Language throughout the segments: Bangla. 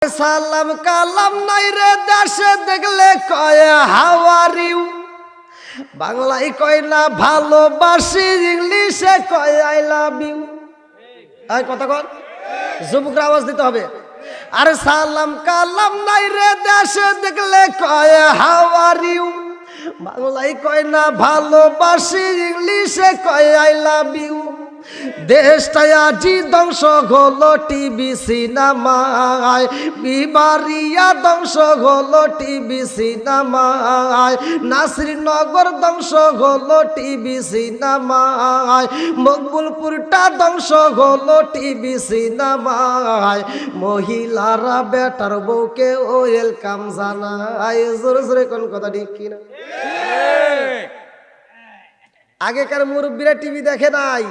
সালাম কালাম নাই রে দেশে দেখলে কয় হাউ আর ইউ, বাংলায় কয় না ভালোবাসি, ইংলিশে কয় আই লাভ ইউ। এই কথা কর, যুবকরা আওয়াজ দিতে হবে। আরে সালাম কালাম নাই রে দেশে দেখলে কয় হাউ আর ইউ, বাংলায় কয় না ভালোবাসি, ইংলিশে কয় আই লাভ ইউ। দেশটাই আজি ধ্বংস হলো টিভি সিনেমায়, বিবারিয়া ধ্বংস হলো টিভি সিনেমায়, নাসিরনগর ধ্বংস হলো টিভি সিনেমায়, মকবুলপুরটা ধ্বংস হলো টিভি সিনেমায়। মহিলারা বেটার বউকে ওয়েলকাম জানায়। জোরে জোরে কোন কথা ঠিক কিনা? আগেকার মুরব্বীরা টিভি দেখে নাই,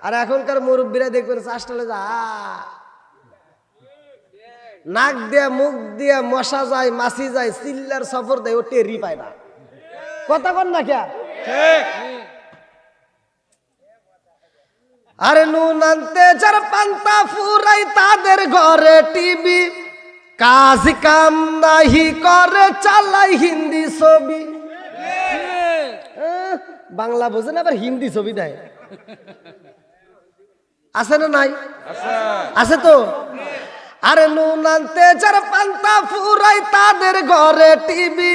আর এখনকার মুরব্বীরা দেখবেন চাষটালে যা নাক দিয়ে মুখ দিয়ে মশা যায়, মাছি যায়, চিল্লার সফর দেয়, ও টেরি পায় না। কথা কন না কে? আরে নুন আনতে যার পান্তা ফুরাই তাদের ঘরে টিভি, কাজ কাম নাহি করে চালাই হিন্দি ছবি। বাংলা বোঝে না, আবার হিন্দি ছবি দেয়। আছে না নাই? আছে তো। আরে নুন আনতে যার পান্তা ফুরাই তাদের ঘরে টিভি,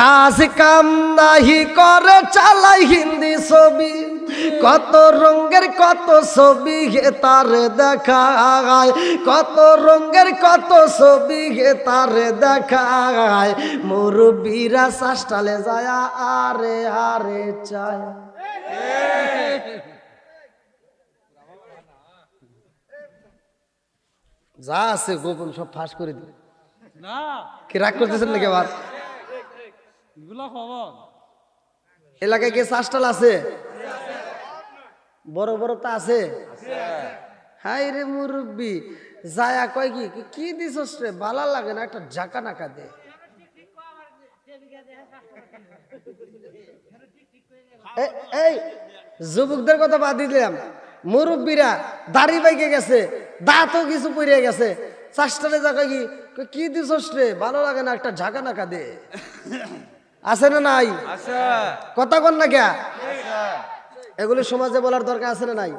কাজ কাম নাহি করে চালাই হিন্দি ছবি। কত রঙের কত ছবি হে তার দেখায়, কত রঙের কত ছবি হে তার দেখায়। মুরব্বীরা চাষটালে যায় আরে আরে চায়। যা আছে গোপন সব ফাঁস করে দিই। কি রাগ করতেছেন নাকি আবার? এলাকায় কি চাষটাল আছে? বড় বড় তা আছে? হাই রে মুরব্বী যায়া কয় কি কি দিছস রে, ভালো লাগে না, একটা ঝাঁকা নাকা দে। এই যুবকদের কথা বাদ দিলাম, মুরব্বীরা দাড়ি বাইকে গেছে, দাঁতও কিছু পড়ে গেছে, চাষটালে যা কয় কি দিছস রে, ভালো লাগে না, একটা ঝাঁকা নাকা দে। আছে না নাই? কথা কন না কে? এগুলো সমাজে বলার দরকার আছে না নাই?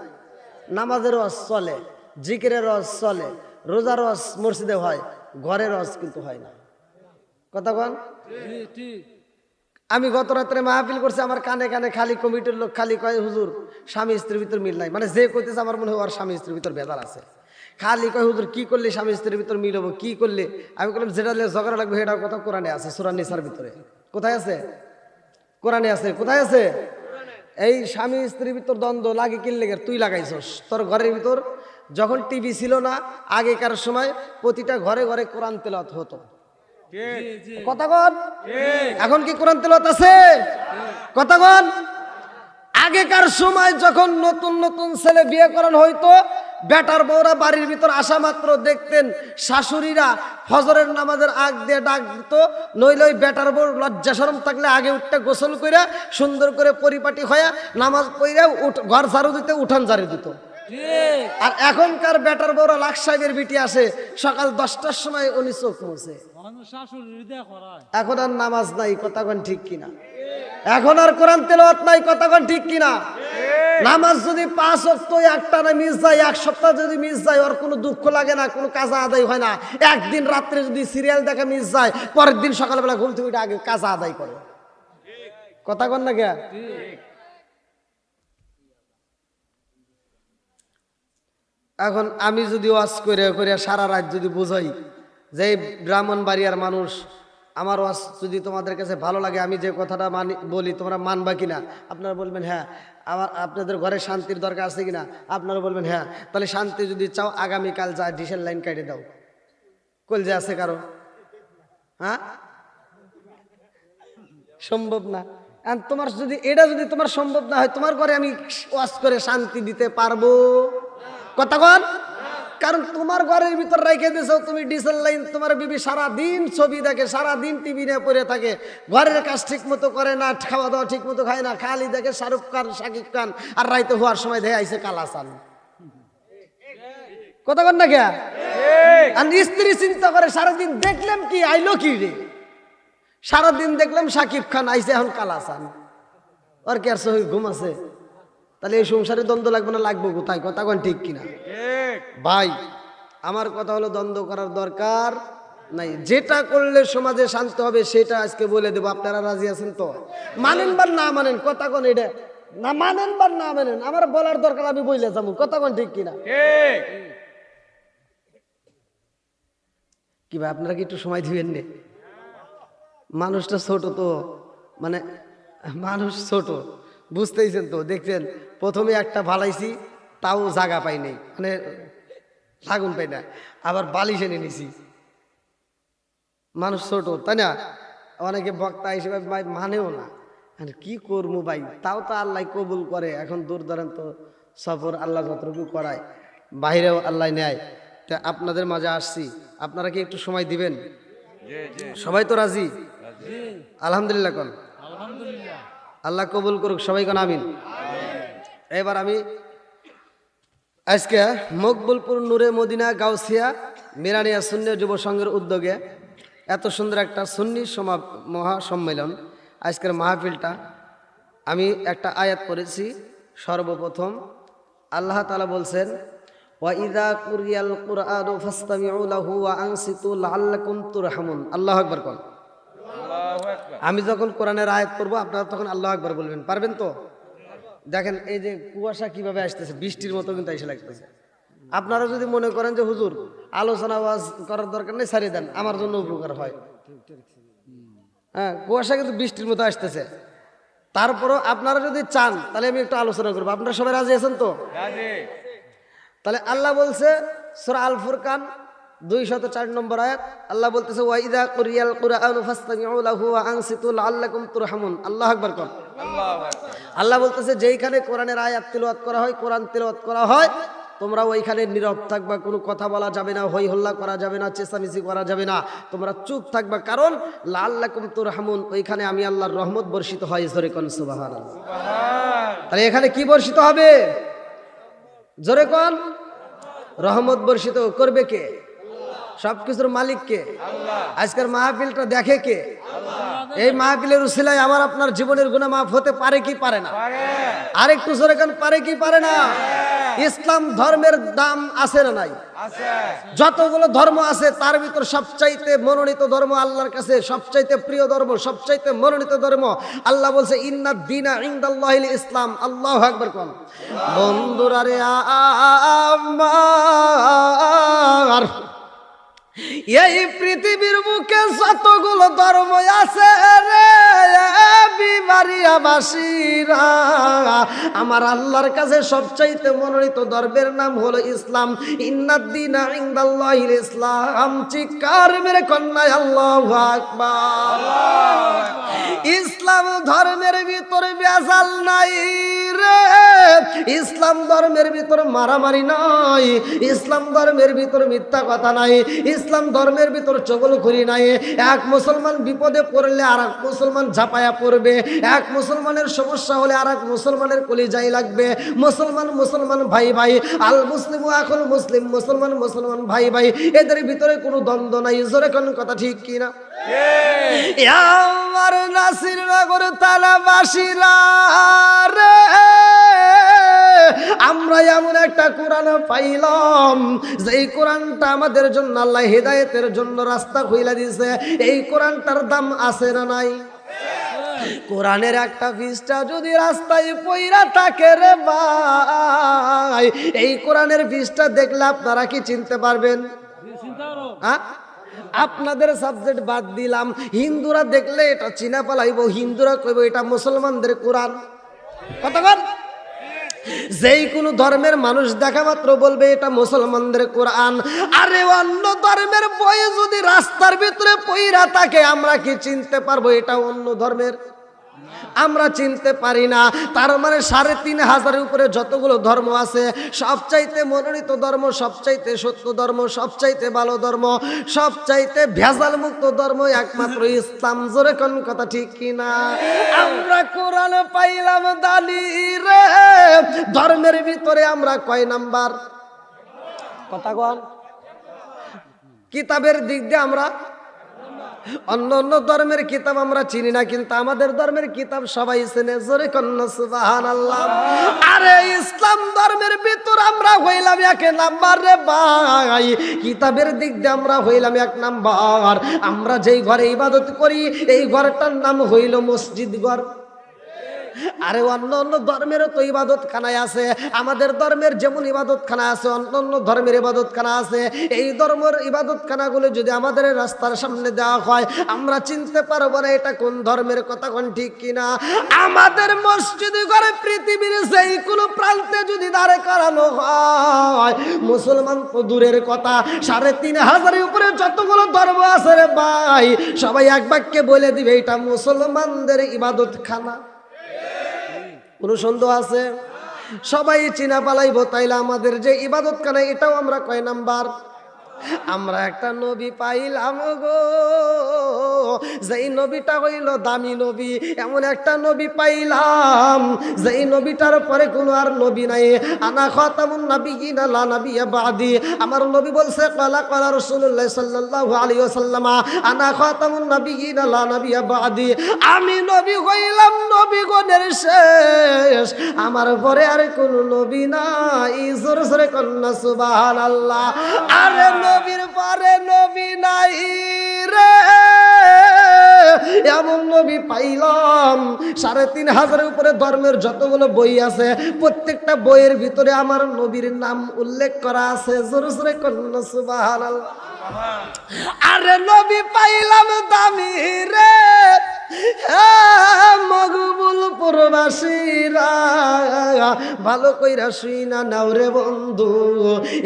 নামাজের রস চলে, জিকিরের রস চলে, রোজার রস মসজিদে হয়, ঘরের রস কিন্তু হয় না। কথা কন। আমি গত রাত্রে মাহফিল করছি, আমার কানে কানে খালি কমিটির লোক খালি কয় হুজুর স্বামী স্ত্রীর ভিতর মিল নাই। মানে যে কইতেছে আমার মনে হয় ওর স্বামী স্ত্রীর ভিতর ভেজাল আছে। খালি কয় হুজুর কি করলে স্বামী স্ত্রীর ভিতর মিল হবো, কি করলে? আমি বললাম যেটা ঝগড়া লাগবে সেটাও কথা কোরআনে আছে, সূরা নিসার ভিতরে। কোথায় আছে? কোরআনে আছে। কোথায় আছে? এই স্বামী স্ত্রীর ভিতর দ্বন্দ্ব লাগে কি লেগে? তুই লাগাইছস তোর ঘরের ভিতর। যখন টিভি ছিল না আগেকার সময় প্রতিটা ঘরে ঘরে কোরআন তেলাওয়াত হতো। কথা কন। এখন কি কোরআন তেলাওয়াত আছে? কথা কন। আগেকার সময় যখন নতুন নতুন ছেলে বিয়ে করানো হইতো, বেটার বউরা বাড়ির ভিতর আসা মাত্র দেখতেন শাশুড়িরা ফজরের নামাজের আগ দিয়ে ডাক দিত, নইলে ওই বেটার বউ লজ্জা শরম থাকলে আগে উঠতে গোসল করে সুন্দর করে পরিপাটি হয়ে নামাজ পড়ে ঘর ঝাড়ু দিতে, উঠান ঝাড়ু দিত। আর এখনকার বেটার বউরা লাখ সাহেবের বিটি আসে সকাল 10টার সময় উনি চোখ মুছে। এখন আর নামাজ নাই। কথা কন ঠিক কিনা? এখন আর কোরআন তেলাওয়াত নাই। কথা কন ঠিক কিনা? নামাজ যদি 5 ওয়াক্ত একটা না মিস যায়, এক সপ্তাহ যদি মিস যায়, ওর কোনো দুঃখ লাগে না, কোনো কাজা আদায় হয় না। একদিন রাত্রে যদি সিরিয়াল দেখা মিস যায়, পরের দিন সকালবেলা ঘুম থেকে উঠে আগে কাজা আদায় করে। কথা কন না কে? এখন আমি যদি ওয়াজ করে করে সারা রাত যদি বুঝাই যে ব্রাহ্মণবাড়িয়ার মানুষ, আমার ওয়াজ যদি তোমাদের কাছে ভালো লাগে, আমি যে কথাটা মানি বলি তোমরা মানবা কিনা? আপনারা বলবেন হ্যাঁ। আপনাদের ঘরে শান্তির দরকার আছে কিনা? আপনারা বলবেন হ্যাঁ। তাহলে শান্তি যদি চাও আগামীকাল যা ডিসেল লাইন কেটে দাও। কল যে আছে কারো? হ্যাঁ, সম্ভব না। আর তোমার যদি এটা যদি তোমার সম্ভব না হয়, তোমার ঘরে আমি ওয়াজ করে শান্তি দিতে পারবো? কথা কন। কারণ তোমার ঘরের ভিতর রেখে দিয়েছো তুমি ডিসেল লাইন, তোমার বিবি সারাদিন ছবি দেখে, সারাদিন টিভি নিয়ে পড়ে থাকে, ঘরের কাজ ঠিক মতো করে না, খাওয়া দাওয়া ঠিক মতো খায় না, খালি দেখে শাহরুখ খান, শাকিব খান, আর রাইতে হওয়ার সময় দেখে আইসে কালাসান। কথা কন না কে? আর স্ত্রী চিন্তা করে সারাদিন দেখলাম কি আইলো কি রে, সারাদিন দেখলাম সাকিব খান আইসে এখন কালাসান, আর কি আর সহি ঘুম আছে? তাহলে এই সংসারে দ্বন্দ্ব লাগবে না, লাগবো কোথায়? কথা কোন ঠিক কিনা ভাই? আমার কথা হলো দ্বন্দ্ব করার দরকার নাই। যেটা করলে সমাজে শান্তি হবে সেটা আজকে বলে দেবো। আপনারা রাজি আছেন তো? মানেন বা না মানেন, কথা কোন এটা না মানেন বা না মানেন, আমার বলার দরকার, আমি বইলে যাবো। কথা কোন ঠিক কিনা? কি ভাই আপনারা কি একটু সময় দিবেন নে? মানুষটা ছোট তো, মানে মানুষ ছোট, বুঝতেইছেন তো? দেখছেন প্রথমে একটা ভালাইছি, তাও জায়গা পাই নাই, মানে লাগুন পাই না, আবার বালিশ এনে নিছি। মানুষ ছোট, তাই না? অনেকে বক্তা হিসেবে ভাই মানেও না, আর কি করবো ভাই, তাও তো আল্লাহ কবুল করে। এখন দূর দূরান্ত সফর আল্লাহ যতটুকু করায়, বাইরেও আল্লাহ নেয়। তা আপনাদের মাঝে আসছি, আপনারা কি একটু সময় দিবেন? সবাই তো রাজি? আলহামদুলিল্লাহ কোন, আল্লাহ কবুল করুক, সবাই কোন আমিন। এবার আমি আজকে মকবুলপুর নূরে মদিনা গাউসিয়া মিরানিয়া সুন্নি যুব সংঘের উদ্যোগে এত সুন্দর একটা সুন্নি মহাসম্মেলন, আজকের মাহফিলটা আমি একটা আয়াত পড়েছি। সর্বপ্রথম আল্লাহ তাআলা বলছেন, ওয়াইদা কুরিয়াল কুরআনু ফাসতামিউ লাহু ওয়া আনসিতু লাআল্লাকুম তুরহামুন। আল্লাহু আকবার কোন। আমি যখন কোরআনের আয়াত পড়বো আপনারা তখন আল্লাহু আকবার বলবেন, পারবেন তো? দেখেন এই যে কুয়াশা কিভাবে আসতেছে, বৃষ্টির মতো কিন্তু এসে লাগতেছে। আপনারা যদি মনে করেন যে হুজুর আলোচনা ওয়াজ করার দরকার নেই, ছাড়িয়ে দেন, আমার জন্য উপকার হয়। হ্যাঁ, কুয়াশা কিন্তু বৃষ্টির মতো আসতেছে। তারপরও আপনারা যদি চান তাহলে আমি একটু আলোচনা করবো। আপনারা সবাই রাজি আছেন তো? তাহলে আল্লাহ বলছে সূরা আল ফুরকান 204 নম্বর আয়াত, আল্লাহ বলতেছে ওয়াইদা কুরিয়াল কুরআনু ফাসতামিউ লাহু ওয়া আনসিতু লাআল্লাকুম তুরহামুন। আল্লাহু আকবার কোন। আল্লাহ বলতেছে যেইখানে কোরআনের আয়াত তিলাওয়াত করা হয়, কোরআন তিলাওয়াত করা হয়, তোমরা ওইখানে নীরব থাকবা, কোনো কথা বলা যাবে না, হই হল্লা করা যাবে না, চেঁচামেচি করা যাবে না, তোমরা চুপ থাকবা। কারণ লাআল্লাকুম তুরহামুন, ওইখানে আমি আল্লাহর রহমত বর্ষিত হয়। জোরে কোন সুবহানাল্লাহ। তাহলে এখানে কি বর্ষিত হবে? জোরে কোন। রহমত বর্ষিত করবে কে? সবকিছুর মালিক কে? আজকের মাহফিলটা দেখে কে? এই মাহফিলের উসিলায় আমার আপনার জীবনের গুনাহ মাফ হতে পারে কি পারে না? আরেকটু জোরে কোন, পারে কি পারে না? ইসলাম ধর্মের দাম আছে না নাই? যতগুলো ধর্ম আছে তার ভিতর সবচাইতে মনোনীত ধর্ম আল্লাহর কাছে, সবচাইতে প্রিয় ধর্ম, সবচাইতে মনোনীত ধর্ম, আল্লাহ বলছে ইন্নাদ দীনা ইনদাল্লাহিল ইসলাম। আল্লাহু আকবার কোন। বন্ধুরা রে আমার, এই পৃথিবীর বুকে যতগুলো ধর্ম আছে রে বিবারিয়াবাসীরা, আমার আল্লাহর কাছে সবচাইতে মনোনীত ধর্মের নাম হলো ইসলাম। ইন্নাদ দীনা ইনদাল্লাহিল ইসলাম। চিৎকার মেরে কন্যায় আল্লাহু আকবার। ইসলাম ধর্মের ভিতরে ভেজাল নাই রে, ইসলাম ধর্মের ভিতর মারামারি নাই, ইসলাম ধর্মের ভিতর মিথ্যা কথা নাই, ইসলাম ধর্মের ভিতর চগলখড়ি নাই। এক মুসলমান বিপদে পড়লে আর এক মুসলমান ঝাঁপায়া পড়বে, এক মুসলমানের সমস্যা হলে আর এক মুসলমানের কলিজায় লাগবে। মুসলমান মুসলমান ভাই ভাই, আল মুসলিম আখুল মুসলিম, মুসলমান মুসলমান ভাই ভাই, এদের ভিতরে কোনো দ্বন্দ্ব নাই। জোরে কোন কথা ঠিক কিনা? আমার নাসিরনগর থানাবাসীরা রে, আমরা এমন একটা কোরআন পাইলাম যেই কোরআনটা আমাদের জন্য আল্লাহ হেদায়েতের জন্য রাস্তা খুইলা দিয়েছে। এই কোরআনটার দাম আছে না নাই? কোরআনের একটা পৃষ্ঠা যদি রাস্তায় পইরা থাকে রে ভাই, এই কোরআনের পৃষ্ঠা দেখলে আপনারা কি চিনতে পারবেন? হ্যাঁ, আপনাদের সাবজেক্ট বাদ দিলাম, হিন্দুরা দেখলে এটা চিনা পালাইব, হিন্দুরা কইব এটা মুসলমানদের কোরআন। কতক্ষণ? যেই কোনো ধর্মের মানুষ দেখা মাত্র বলবে এটা মুসলমানদের কোরআন। আরে অন্য ধর্মের বই যদি রাস্তার ভিতরে পইরা থাকে আমরা কি চিনতে পারবো এটা অন্য ধর্মের? আমরা চিনতে পারি না। তার মানে ৩৫০০ উপরে যতগুলো ধর্ম আছে সবচাইতে মনোনীত ধর্ম, সবচাইতে সত্য ধর্ম, সবচাইতে ভালো ধর্ম, সবচাইতে ভেজাল মুক্ত ধর্ম একমাত্র ইসলাম। জোরে কোন কথা ঠিক কিনা? আমরা কোরআন পাইলাম দালি রে, ধর্মের ভিতরে আমরা কয় নাম্বার? কথা কোন? কিতাবের দিক দিয়ে আমরা অন্য অন্য ধর্মের কিতাব আমরা চিনি না, কিন্তু আমাদের ধর্মের কিতাব সবাই চেনে। জোরে কন্না সুবহানাল্লাহ। আরে ইসলাম ধর্মের ভিতর আমরা হইলাম এক নাম্বার রে ভাই, কিতাবের দিক দিয়ে আমরা হইলাম এক নাম্বার। আমরা যেই ঘরে ইবাদত করি এই ঘরটার নাম হইল মসজিদ ঘর। আরে অন্য অন্য ধর্মেরও তো ইবাদত খানায় আছে, আমাদের ধর্মের যেমন ইবাদত খানা আছে অন্য অন্য ধর্মের ইবাদত খানা আছে। এই ধর্মের ইবাদত খানাগুলো যদি আমাদের রাস্তার সামনে দেওয়া হয় আমরা চিনতে পারবো না এটা কোন ধর্মের কথা, কোন ঠিক কিনা। আমাদের মসজিদ ঘরে পৃথিবীর যেই কোনো প্রান্তে যদি দাঁড়ে করানো হয়, মুসলমান তো দূরের কথা, ৩৫০০ উপরে যতগুলো ধর্ম আছে রে ভাই, সবাই এক বাক্যে বলে দিবে এটা মুসলমানদের ইবাদত খানা। কোনো সন্দেহ আছে? সবাই চিনা পালাইব। তাইলে আমাদের যে ইবাদত খানা এটাও আমরা কয় নাম্বার? আমরা একটা নবী পাইলাম গো, যেই নবীটা হইল দামি নবী। এমন একটা নবী পাইলাম যেই নবীটার পরে কোনো আর নবী নাই। আনা খাতামুন নাবিয়্যিনা লা নাবিয়্যা বাদি। আমার নবী বলছে ক্বালা ক্বালা রাসূলুল্লাহ সাল্লাল্লাহু আলাইহি ওয়াসাল্লাম আনা খাতামুন নাবিয়্যিনা লা নাবিয়্যা বাদি। আমি নবী হইলাম নবীগণের শেষ, আমার পরে আর কোনো নবী নাই। জোরে জোরে কন্না সুবহানাল্লাহ। আরে নবীর পরে নবী নাই রে, এমন নবী পাইলাম। ৩৫০০ উপরে ধর্মের যতগুলো বই আছে প্রত্যেকটা বইয়ের ভিতরে আমার নবীর নাম উল্লেখ করা আছে। জোরে জোরে কন্না সুবহানাল্লাহ। আরে নবী পাইলাম দামি রে, মকবুল প্রবাসীরা ভালো কইরা শুই না নাও রে বন্ধু,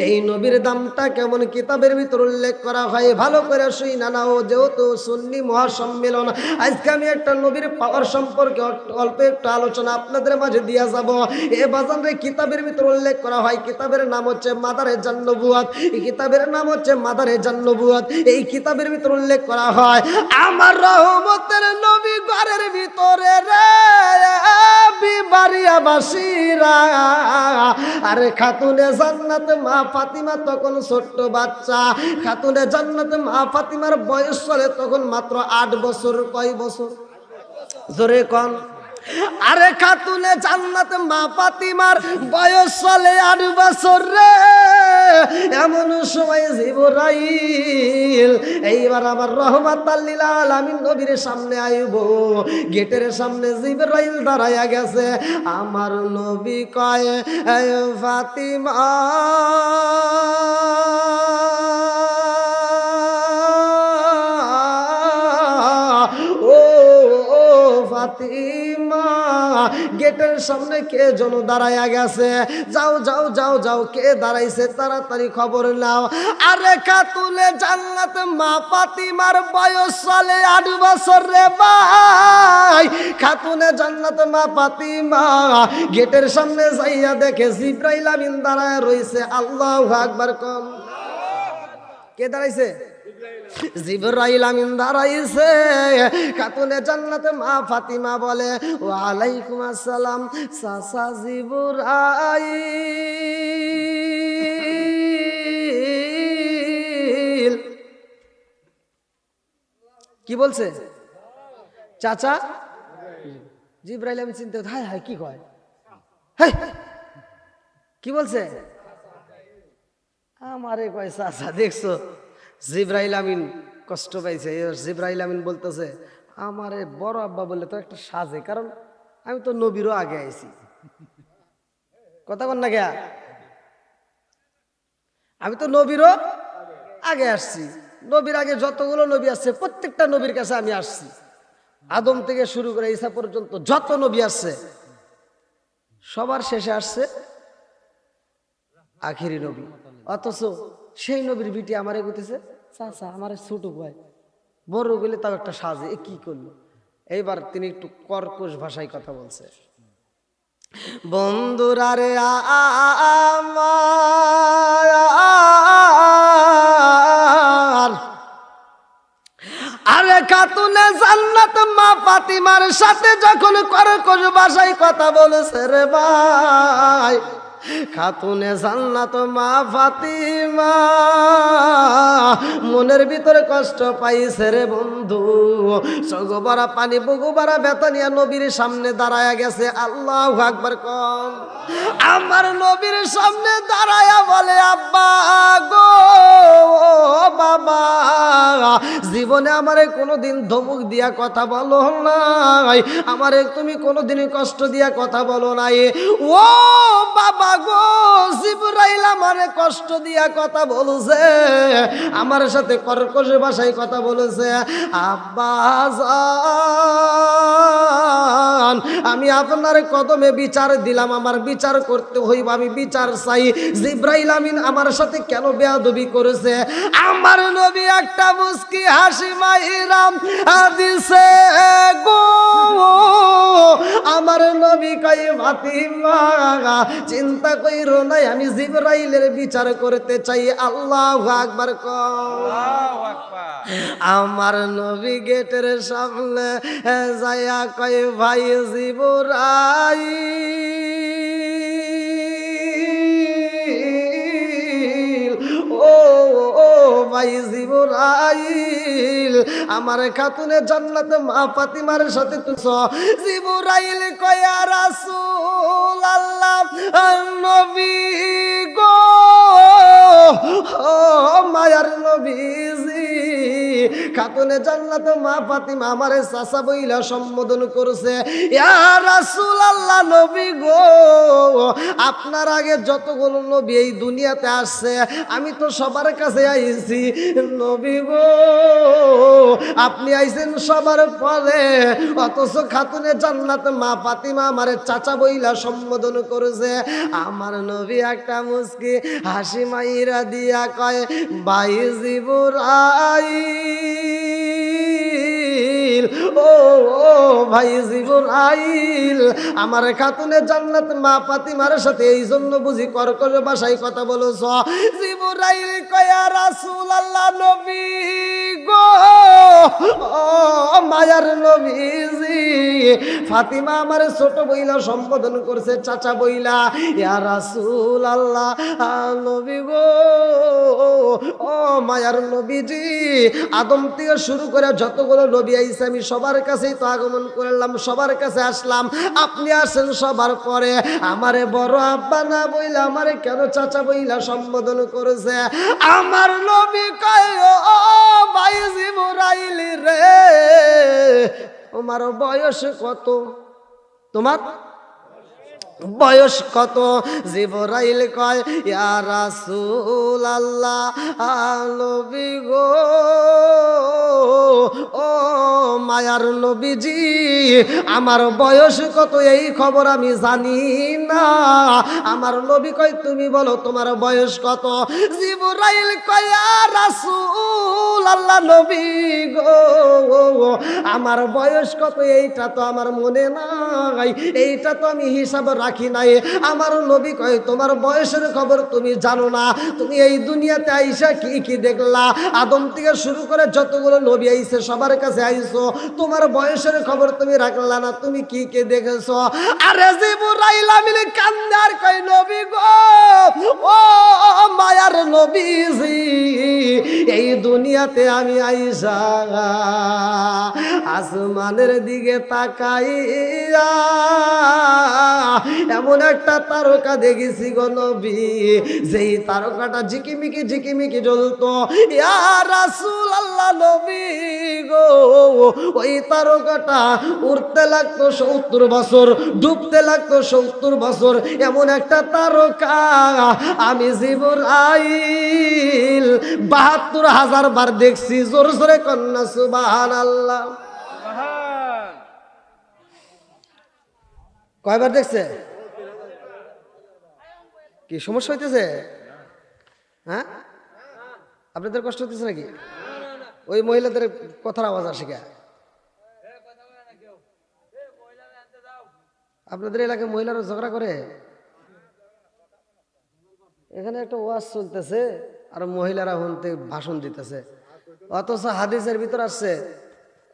এই নবীর দামটা কেমন কিতাবের ভিতর উল্লেখ করা হয়, ভালো করে শুই না নাও। যেহেতু সুন্নি মহাসম্মেলন, আজকে আমি একটা নবীর পাওয়ার সম্পর্কে অল্প একটু আলোচনা আপনাদের মাঝে দিয়া যাব। এ বাজারে কিতাবের ভিতর উল্লেখ করা হয়, কিতাবের নাম হচ্ছে মাদারে জান্নবুয়াত। এই কিতাবের নাম হচ্ছে মাদারে জান্নবুয়াত। এই কিতাবের ভিতর উল্লেখ করা হয় আমার রহমতের নবী ঘরের ভিতরে রে বিবারিয়া বাসিরা। আরে খাতুনে জান্নাত মা ফাতিমা তখন ছোট্ট বাচ্চা। খাতুনে জান্নাত মা ফাতিমার বয়স চলে তখন মাত্র 8 বছর। কয় বছর? জোরে কন। আরে খাতুনে জান্নাত মা ফাতিমার বয়স চলে 8 বছর রে। এমন সময় জিবরাইল এইবার আমার রাহমাতাল লিল আলামিন নবীর সামনে আইব। গেটের সামনে জিবরাইল দাঁড়ায়া গেছে। আমার নবী কয় ফাতিমা ফাতিমা, গেটের সামনে কে যেন দাঁড়ায়া গেছে। যাও যাও যাও যাও, কে দাঁড়াইছে তাড়াতাড়ি খবর নাও। আরে খাতুনে জান্নাত মা ফাতিমার বয়স চলে 8 বছর রে ভাই। খাতুনে জান্নাত মা ফাতিমা গেটের সামনে যাইয়া দেখে জিবরাইল আমিন দাঁড়ায় রইছে। আল্লাহু আকবার কোন। কে দাঁড়াইছে? জিবরাইল আমিন দাঁড়াইছে। খাতুনে জান্নাত মা ফাতিমা বলে ওয়ালাইকুম আসসালাম চাচা জিবরাইল। কি বলছে? চাচা। জিবরাইল আমিন চিন্তা, হায় হায় কি কয়, কি বলছে? আমারে কয় চাচা। দেখছো জিবরাইল আমিন কষ্ট পাইছে। জিবরাইল আমিন বলতেছে আমারে বড় আব্বা বললে তো একটা সাজে, কারণ আমি তো নবীরও আগে আইছি। কথা বল না গিয়া, আমি তো নবীরও আগে আসছি। নবীর আগে যতগুলো নবী আসছে প্রত্যেকটা নবীর কাছে আমি আসছি। আদম থেকে শুরু করে ঈসা পর্যন্ত যত নবী আসছে সবার শেষে আসছে আখিরি নবী। অথচ সেই নবীর বিটি আমারে কইতেছে চাচা আমার ছোট ভাই, বড় গেলে তাও একটা সাজে, এ কি করলো? এইবার তিনি একটু কর্কশ ভাষায় কথা বলছে। বন্ধুরা রে আমার, আরে খাতুনে জান্নাত মা ফাতিমার সাথে যখন কর্কশ ভাষায় কথা বলেছে রে ভাই, খাতুনে জান্নাত মা ফাতিমা মনের ভিতরে কষ্ট পাইছে রে বন্ধু, চোখ ভরা পানি বুকু ভরা ব্যথা নিয়ে নবীর সামনে দাঁড়ায়া গেছে। আল্লাহু আকবার কম। আমার নবীর সামনে দাঁড়ায়া বলে, আব্বা গো বাবা, জীবনে আমারে কোনোদিন ধমক দিয়া কথা বলো নাই, আমারে তুমি কোনোদিন কষ্ট দিয়া কথা বলো নাই। ও বাবা গো, জিবরাইল আমারে কষ্ট দিয়া কথা বলছে, আমার সাথে কর্কশ ভাষায় কথা বলেছে। আব্বা জান, আমি আপনার কদমে বিচার দিলাম, আমার বিচার করতে হইব, আমি বিচার চাই। জিবরাইল আমিন আমার সাথে কেন বেয়াদবি করেছে? আমার নবী একটা মুস্কি হাসি মাইরাম দিছে গো। আমার নবী কই ফাতিমা চিন্তা কইরো নাই, আমি জিবরাইলের বিচার করতে চাই। আল্লাহু আকবার আল্লাহু আকবার। আমার নবী গেটের সামনে যায়া কই ভাই জিবরাইল, ও ভাই জিবরাইল, আমার খাতুনে জান্নাতে মা ফাতিমার সাথে তুছ। জিবরাইল কয়া রাসূলুল্লাহ নবী গো, ও মায়ার নবীজি, খাতুনে জান্নাত মা ফাতিমা আমারে চাচা বইলা সম্বোধন করছে। ইয়া রাসূলুল্লাহ নবী গো, আপনার আগে যতগুলো নবী এই দুনিয়াতে আসছে আমি তো সবার কাছে আইছি, নবী গো আপনি আইছেন সবার পরে, অথচ খাতুনে জান্নাত মা ফাতিমা আমারে চাচা বইলা সম্বোধন করেছে। আমার নবী একটা মুস্কি হাসি মাইরা দিয়া কয়, ভাই জিবরাইল, ও ভাই জিবরাইল, আমার খাতুনে জান্নাত মা ফাতিমার সাথে এই জন্য বুঝি কর্কশ ভাষায় কথা বলেছ? জিবরাইল কয়া রাসূলুল্লাহ নবী গো, ও মায়ার নবীজি, ফাতিমা আমার ছোট বইলা সম্বোধন করছে চাচা বইলা। ইয়া রাসূলুল্লাহ নবী গো, ও মায়ার নবীজি, আদম থেকে শুরু করে যতগুলো নবী আইছে আমি সবার কাছেই তো আগমন করলাম, সবার কাছে আসলাম, আপনি আসেন সবার পরে, আমারে বড় আব্বা না বইলা আমারে কেন চাচা বইলা সম্বোধন করেছে? আমার নবী কয়, ও ভাই জিবরাইল রে, তোমার বয়স কত? তোমার বয়স কত? জিবরাইল কয়, ইয়া রাসূলুল্লাহ নবী গো, ও মায়ার নবীজি, আমার বয়স কত এই খবর আমি জানি না। আমার নবী কয়, তুমি বলো তোমার বয়স কত? জিবরাইল কয়, ইয়া রাসূলুল্লাহ নবী গো, আমার বয়স কত এইটা তো আমার মনে নাই, এইটা তো আমি হিসাব রাখি নাই। আমার নবী কয়, তোমার বয়সের খবর তুমি জানো না? তুমি এই দুনিয়াতে আইসা কি কি দেখলা? আদম থেকে শুরু করে যতগুলো নবী আইছে সবার কাছে আইছো, তোমার বয়সের খবর তুমি রাখলা না, তুমি কি কি দেখেছো? আরে জিবরাইল আমিন কান্দার কয়, নবী গো, ও মায়ার নবীজি, এই দুনিয়াতে আমি আইসা আসমানের দিকে তাকাইয়া এমন একটা তারকা দেখেছি গো নবী, যেই তারকাটা ঝিকিমিকি ঝিকিমিকি জ্বলতো। ইয়া রাসূলুল্লাহ নবী গো, ওই তারকাটা উড়তে লাগতো 70 বছর, ডুবতে লাগতো 70 বছর, এমন একটা তারকা আমি জিবরাইল ৭২,০০০ বার দেখছি। জোর জোরে কন্যা সুবহানাল্লাহ। কয়বার দেখছে? কি সমস্যা হইতেছে? হ্যাঁ, আপনাদের কষ্ট হইতেছে নাকি? ওই মহিলাদের কথার আওয়াজ আসে কে? আপনাদের এলাকায় মহিলারা ঝগড়া করে? এখানে একটা ওয়াজ চলতেছে আর মহিলারা হনতে ভাষণ দিতেছে, অথচ হাদিসের ভিতর আসছে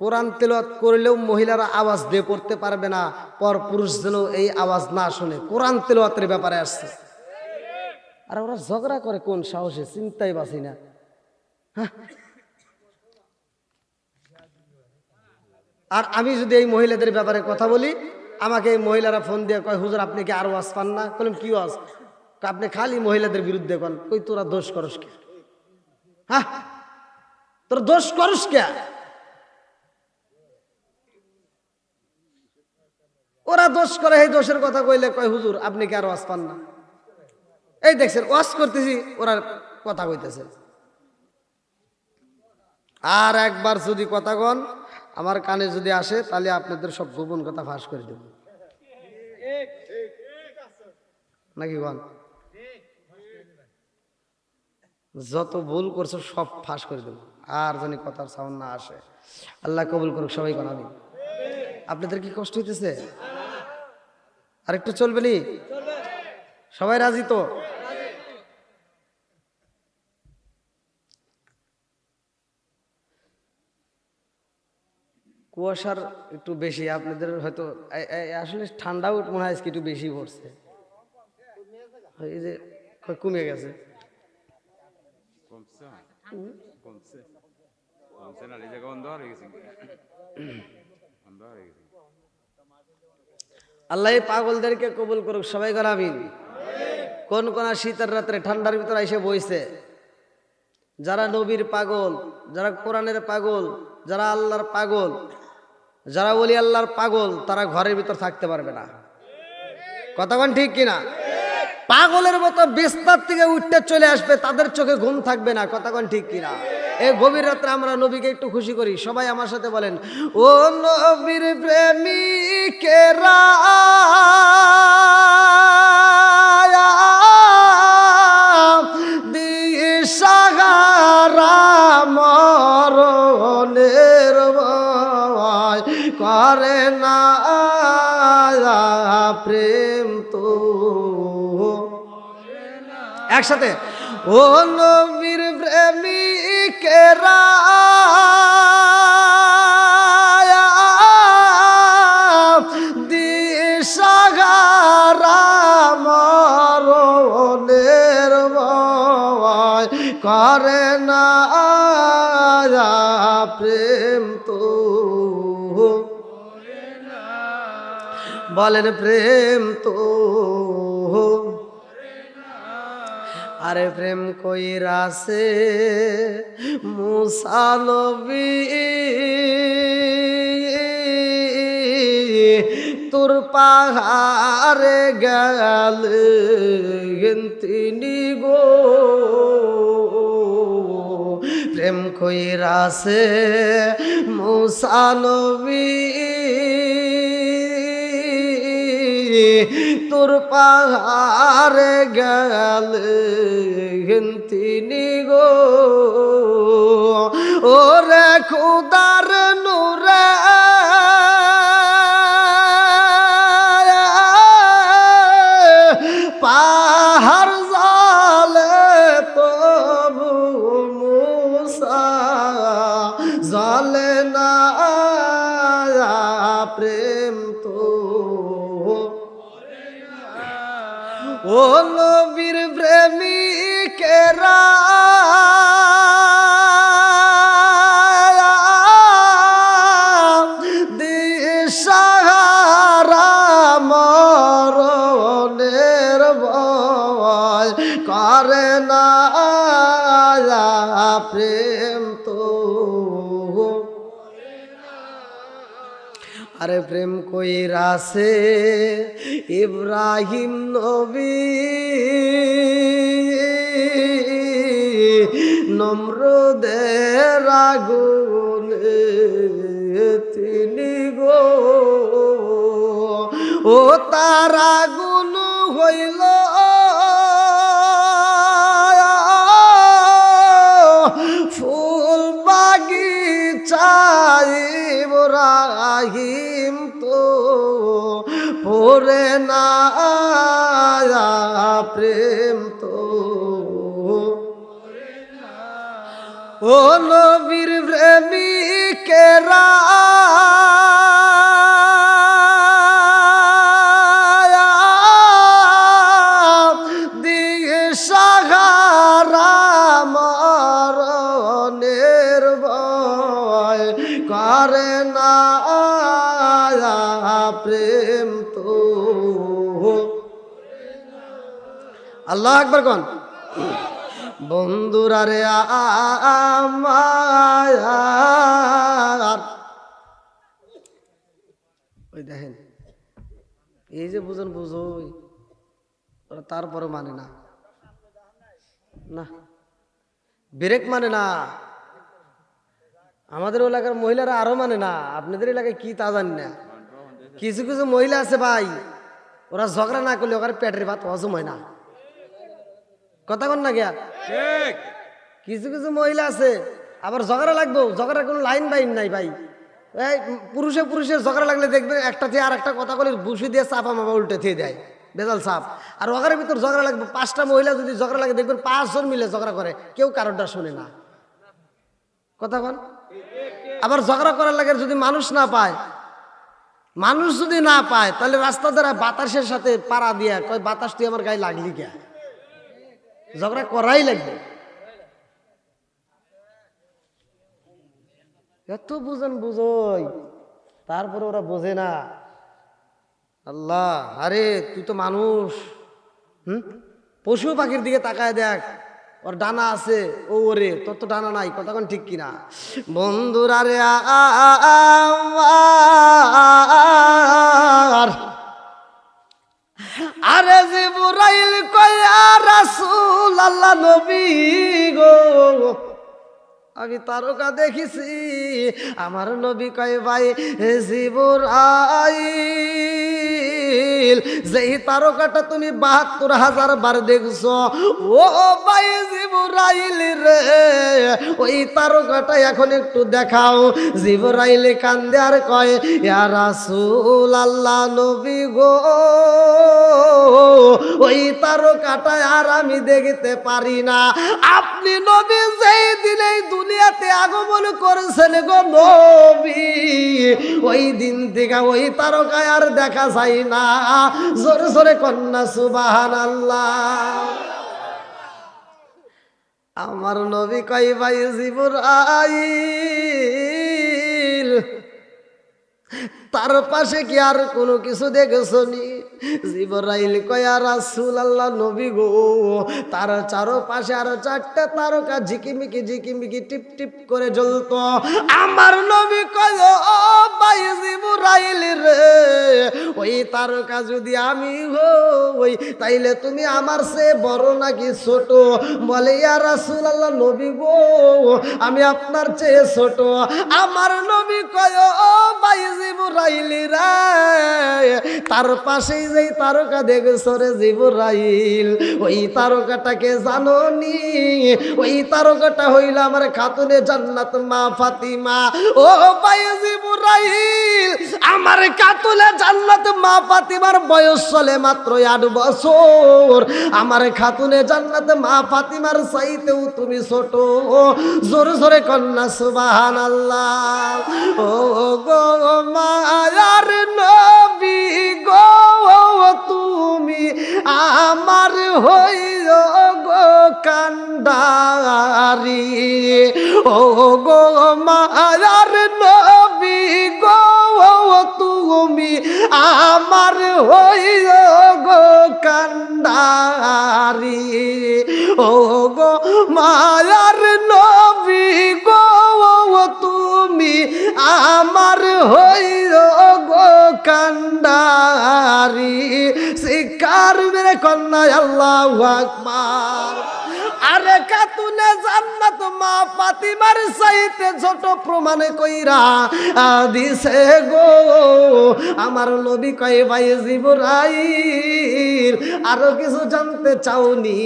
কোরআন তেলাওয়াত করলেও মহিলারা আওয়াজ দিয়ে পড়তে পারবে না, পর পুরুষ যেন এই আওয়াজ না শুনে। কোরআন তেলাওয়াতের ব্যাপারে আসছে। আর ওরা ঝগড়া করে কোন সাহসে, চিন্তাই বাঁচি না। হ্যাঁ, আর আমি যদি এই মহিলাদের ব্যাপারে কথা বলি, আমাকে এই মহিলারা ফোন দিয়ে কয়, হুজুর আপনি কি আরো ওয়াজ পান না? বললাম কি ওয়াজ? আপনি খালি মহিলাদের বিরুদ্ধে কন। কই তোরা দোষ করস কে? হ্যাঁ, তোর দোষ করস কে? ওরা দোষ করে, এই দোষের কথা কইলে কয়, হুজুর আপনি কি আর ওয়াজ পান না? এই দেখছেন ওয়াজ করতেছি, ওরা কথা কইতেছে। আর একবার যদি কথা কন আমার কানে যদি আসে, তাহলে আপনাদের সব গোপন কথা ফাঁস করে দেব, নাকি কন? যত ভুল করছো সব ফাঁস করে দেব, আর জানি কথার সাউন্ড না আসে। আল্লাহ কবুল করুক সবাই কোন আমিন। আপনাদের কি কষ্ট হইতেছে? আর একটু চলবে নি? সবাই রাজি তো? কুয়াশার একটু বেশি, আপনাদের হয়তো আসলে ঠান্ডাও মনে হয় একটু বেশি পড়ছে। এই যে কমে গেছে, আল্লাহ পাগলদেরকে কবুল করুক সবাই করাবিন। কোন কোন শীতের রাত্রে ঠান্ডার ভিতরে এসে বইছে, যারা নবীর পাগল, যারা কোরআনের পাগল, যারা আল্লাহর পাগল, যারা বলি আল্লাহর পাগল, তারা ঘরের ভিতর থাকতে পারবে না। কথা কোন ঠিক কিনা? পাগলের মতো বিস্তার থেকে উঠতে চলে আসবে, তাদের চোখে ঘুম থাকবে না। কথা কোন ঠিক কিনা? এই গভীর রাত্রে আমরা নবীকে একটু খুশি করি। সবাই আমার সাথে বলেন, ও নবীর প্রেমিকেরা দিশাহারা মরণের ভয় করে না প্রেম তো। একসাথে, ও নবীর প্রেমিকেরা দিশাহারা মরণের ভয় করে না প্রেম তো। বলেন প্রেম তো। আরে প্রেম কইরাছে মুসা নবী তোর পাহাড়ে গেলেন তিনি গো। প্রেম কইরাছে মুসা নবী তোর পাহাড়ে গেলেন তিনি গো। ওরে খুদার নূরে পাহাড় জালে তবু মুসা জালে না প্রেম তো। ও নবীর প্রেমিকেরা দিশাহারা মরণের ভয় করে না প্রেম তো। আরে প্রেম কইরাছে ইব্রাহিম নবী নমরুদের আগুনে তিনি গো। ও তার আগুন হইল ফুল বাগিচায় ইব্রাহিম তো পড়ে না প্রেম তো। ও নবীর প্রেমিকেরা দিশা ভয় করে না প্রেম তো। আল্লাহ আকবার কোন বন্ধুরা রে আমার ওই দেখেন এই যে বুঝুন বুঝোই ওরা তারপরে মানে না, না ব্রেক মানে না। আমাদের এলাকার মহিলারা আরো মানে না, আপনাদের এলাকায় কি তা জানি না। কিছু কিছু মহিলা আছে ভাই, ওরা ঝগড়া না করলে ওখানে পেটের ভাত হজম হয় না। কথা কন না গিয়া, কিছু কিছু মহিলা আছে আবার ঝগড়া লাগবো, ঝগড়া কোনো লাইন বাইন নাই ভাই। এই পুরুষের ঝগড়া লাগলে দেখবেন একটা থেকে আর একটা কথা বলে বুসি দিয়ে চাপা মাপা উল্টে দিয়ে দেয়, বেজাল সাপ। আর ওখানের ভিতর ঝগড়া লাগবে, 5টা মহিলা যদি ঝগড়া লাগে দেখবেন 5 জন মিলে ঝগড়া করে, কেউ কারোরটা শুনে না। কথা কন। আবার ঝগড়া করার লাগে যদি মানুষ না পায়, মানুষ যদি না পায় তাহলে রাস্তা দ্বারা বাতাসের সাথে পাড়া দিয়া কয় বাতাস তুই আমার গায়ে লাগলি কে, ঝগড়া করাই লাগবে। এত বুঝেন বুঝোই তারপরে ওরা বোঝে না। আল্লাহ, আরে তুই তো মানুষ, পশু পাখির দিকে তাকায় দেখ, ওর ডানা আছে, ও ওরে তোর তো ডানা নাই। কতক্ষণ ঠিক কিনা বন্ধুরা রে আরে জিবরাইল কয়া রাসূল আল্লাহ নবী গো আমি তারকা দেখেছি। আমার নবী কয় ভাই জিবরাইল যেই তারকাটা তুমি ৭২,০০০ বার দেখছো, ও ভাই জিবরাইল রে ওই তারকাটা এখন একটু দেখাও। জিবরাইল কান্দে আর কয় ইয়া রাসূল আল্লাহ নবী গো ওই তারকাটা আর আমি দেখতে পারি না। আপনি নবী যেই দিন এই দুনিয়াতে আগমন করেছেন গো নবী, ওই দিন থেকে ওই তারকা আর দেখা যায় না। জোরে জোরে কন্যা সুবহানাল্লাহ। আমার নবী কয় ভাই জিবরাইল তার পাশে কি আর কোনো কিছু দেখছো নি? জিবরাইল কয়া রাসূল আল্লাহ নবী গো তার চারপাশে আরো 4টা তারকা ঝিকিমিকি ঝিকিমিকি টিপ টিপ করে জ্বলতো। আমার নবী কয় ও ভাই জিবরাইল রে ওই তারকা যদি আমি হই তাইলে তুমি আমার চেয়ে বড় নাকি ছোট? বলে ইয়া রাসূল আল্লাহ নবী গো আমি আপনার চেয়ে ছোট। আমার নবী কয় ও ভাই জিবরাইল রে তার পাশেই যেই তারকা দেখছো রে জিবরাইল ওই তারকাটাকে জানো নি? ওই তারকাটা হইল আমার খাতুনে জান্নাত মা ফাতিমা। ও ভাই জিবরাইল আমার খাতুনে জান্নাত মা ফাতিমার বয়স চলে মাত্র 8 বছর। আমার খাতুনে জান্নাত মা ফাতিমার চাইতেও তুমি ছোট। জোরে জোরে কন্যা সুবহানাল্লাহ। ও গো মায়ার নবী গো তুমি আমার হইও গো কান্ডারি। ও গো মায়ার নবী গো তুমি আমার হইও গো কান্ডারি। ও গো মায়ার নবী গো তুমি আমার হইও গো কান্ডারি। শিকার মেরে কন্যা আল্লাহু আকবার। আরে খাতুনে জান্নাত মা ফাতিমার চাইতে ছোট প্রমাণ কইরা দিছে গো আমার নবী কয় ভাই জিবরাইল আরো কিছু জানতে চাওনি?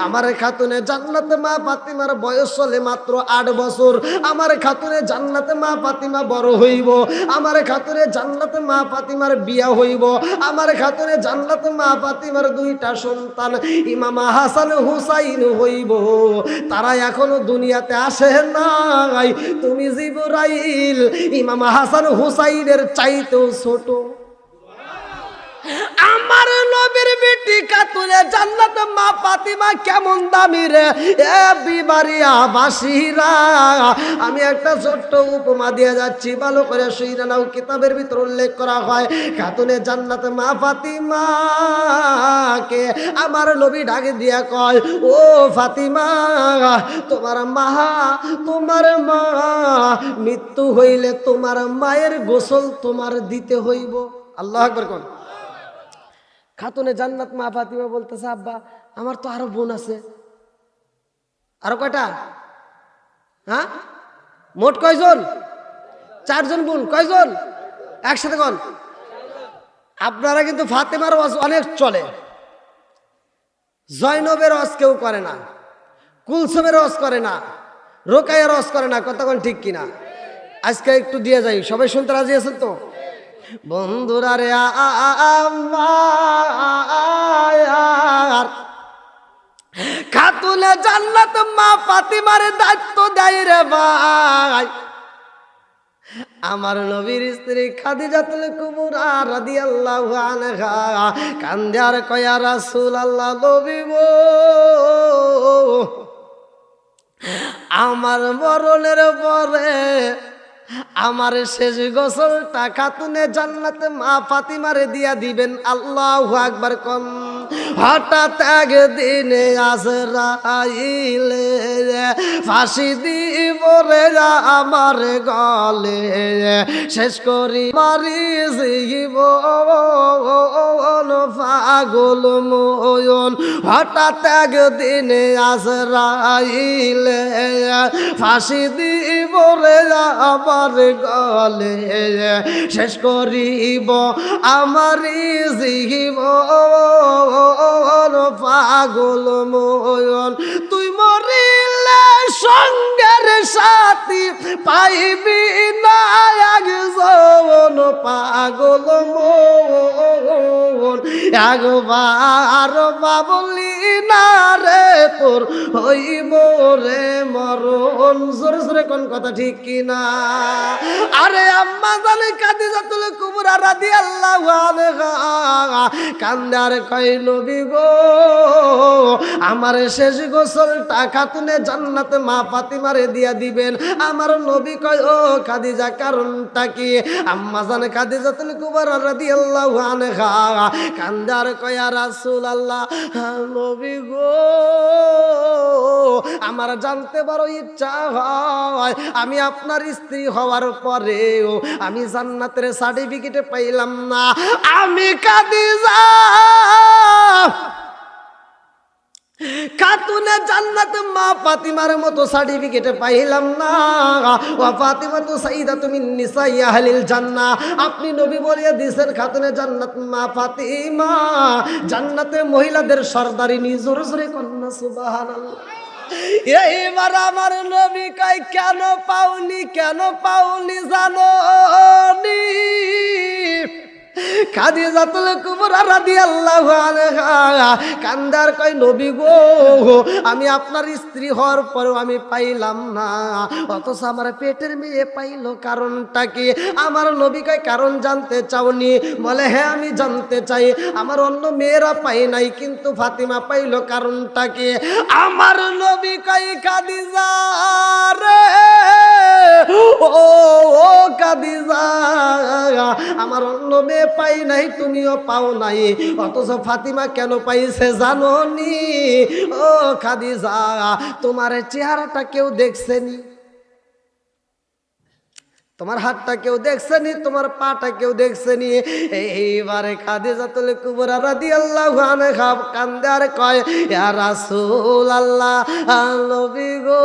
আমার খাতুনে জান্নাত মা ফাতিমার বয়স চলে মাত্র 8 বছর। আমার খাতুনে জান্নাত মা ফাতিমা বড় হইব। আমার খাতুনে জান্নাত মা ফাতিমার বিয়া হইব। আমার খাতুনে জান্নাত মা ফাতিমার 2টা সন্তান ইমাম হাসান হুসাইন হইব। তারা এখনো দুনিয়াতে আসে নাই। তুমি জিবরাইল ইমাম হাসান হুসাইনের চাইতেও ছোট। আমার নবী নবীর বেটি খাতুনে জান্নাত মা ফাতিমা কেমন দামি রে এ বিবারিয়া বাসীরা। আমি একটা ছোট্ট উপমা দিয়ে যাচ্ছি, ভালো করে শুনে নাও। কিতাবের ভিতর উল্লেখ করা হয় খাতুনে জান্নাত মা ফাতিমাকে আমার নবী ডাকে দিয়া কয়, ও ফাতিমা, তোমার মা মৃত্যু হইলে তোমার মায়ের গোসল তোমার দিতে হইব। আল্লাহু আকবার কোন। খাতুনে জান্নাত মা ফাতিমা বলতেছে, আব্বা আমার তো আরো বোন আছে। আরো কয়টা? হ্যাঁ, মোট কয়জন? 4 জন বোন। কয়জন? একসাথে কোন। আপনারা কিন্তু ফাতেমার ওয়াজ অনেক চলে, জয়নবের ওয়াজ কেউ করে না, কুলসুমের ওয়াজ করে না, রোকাইয়ার ওয়াজ করে না। কতক্ষণ ঠিক কিনা? আজকে একটু দিয়ে যাই, সবাই শুনতে রাজি আছেন তো? বন্ধুরা রে আমার খাতুনে জান্নাত মা ফাতিমার দায়িত্ব দেয় রে ভাই আমার নবীর স্ত্রী খাদিজাতুল কুবরা রাদিয়াল্লাহু আনহা। কান্দে আর কয়, ইয়া রাসূলুল্লাহ, নবী গো, আমার মরণের পরে আমার শেষ গোসলটা খাতুনে জান্নাতে মা ফাতিমারে দিয়া দিবেন। আল্লাহু আকবার কোন। হঠাৎ একদিনে আজরাইলে ফাঁসি দিব রে আমার গলে, শেষ করি মারি জীব পাগল ময়ন। হঠাৎ একদিনে আজরাইলে ফাঁসি দিব রে আমার গলে, শেষ করিব আমারি জীবন পাগল ময়ন। তুই মরিলে সঙ্গের সাথী পাইবি না একজন পাগল ময়ন। একবার বাবলি না রে তোর হইব রে মরণ। জোরে জোরে কোন কথা ঠিক কিনা? আরে আম্মা জানে খাদিজাতুল কুবরা রাদিয়াল্লাহু আনহা কান্দে আর কয়, নবী গো, আমার শেষ গোসলটা খাতুনে জান্নাতে মা ফাতিমারে দিয়া দিবেন। আমার নবী কয়, ও খাদিজা, কারণটা কি? আম্মা জানে খাদিজাতুল কুবরা রাদিয়াল্লাহু আনহা কান্দে আর কয়, ইয়া রাসূলুল্লাহ, নবী গো, আমার জানতে বড় ইচ্ছা হয়, আমি আপনার স্ত্রী হওয়ার পরেও আমি জান্নাতের সার্টিফিকেট পাইলাম না। আমি খাদিজা খাতুনে জান্নাত মা ফাতিমার মতো সার্টিফিকেট পাইলাম না। ওয়া ফাতিমা তু সাইয়্যিদাতু মিন নিসাই আহলিল জান্নাহ। আপনি নবী বলিয়া দিয়েছেন খাতুনে জান্নাত মা ফাতিমা জান্নাতের মহিলাদের সরদারিনী। জোরে জোরে কন্যা সুবহানাল্লাহ। এইবার আমার নবী কয়, কেন পাওনি জানো নি? খাদিজাতুল কুবরা রাদিয়াল্লাহু আনহা কান্দার কয়, নবী গো, আমি আপনার স্ত্রী হওয়ার পরেও আমি পাইলাম না, অথচ আমার পেটের মেয়ে পাইল, কারণটা কি? আমার নবী কয়, কারণ জানতে চাওনি? বলে, হ্যাঁ আমি জানতে চাই। আমার অন্য মেয়েরা পাই নাই, কিন্তু ফাতিমা পাইল, কারণটা কি? আমার নবী কয়, খাদিজা রে, ও খাদিজা, আমার অন্য মেয়ে পাই নাই, তুমিও পাও নাই, অথচ ফাতিমা কেন পাইছে জানো নি? ও খাদিজা, তোমার চেহারাটা কেউ দেখছেনি, তোমার হাতটা কেউ দেখছেনি, তোমার পাটা কেউ দেখছেনি। এইবারে খাদিজাতুল কুবরা রাদিয়াল্লাহু আনহা কান্দে আর কয়, ইয়া রাসূলুল্লাহ, নবী গো,